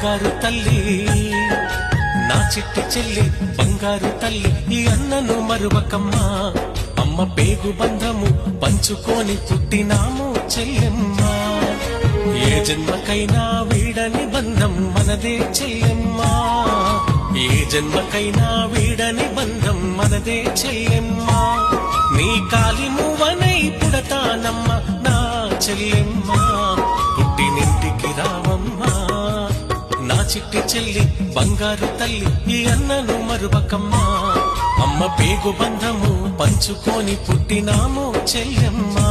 బంగారు తల్లి నా చిట్టి చెల్లి బంగారు తల్లి ఈ అన్నను మరువకమ్మా అమ్మ పేగు బంధము పంచుకొని పుట్టినాము చెల్లెమ్మా ఏ జన్మకైనా వీడని బంధం మనదే చెల్లెమ్మా ఏ జన్మకైనా వీడని బంధం మనదే చెల్లెమ్మా నీ కాలి మువ్వనై పుడతానమ్మ నా చెల్లెమ్మా పుట్టినింటికి రావమ్మా నా చిట్టి చెల్లి బంగారు తల్లి ఈ అన్నను మరువకమ్మా అమ్మ పేగు బంధము పంచుకొని పుట్టినాము చెల్లెమ్మా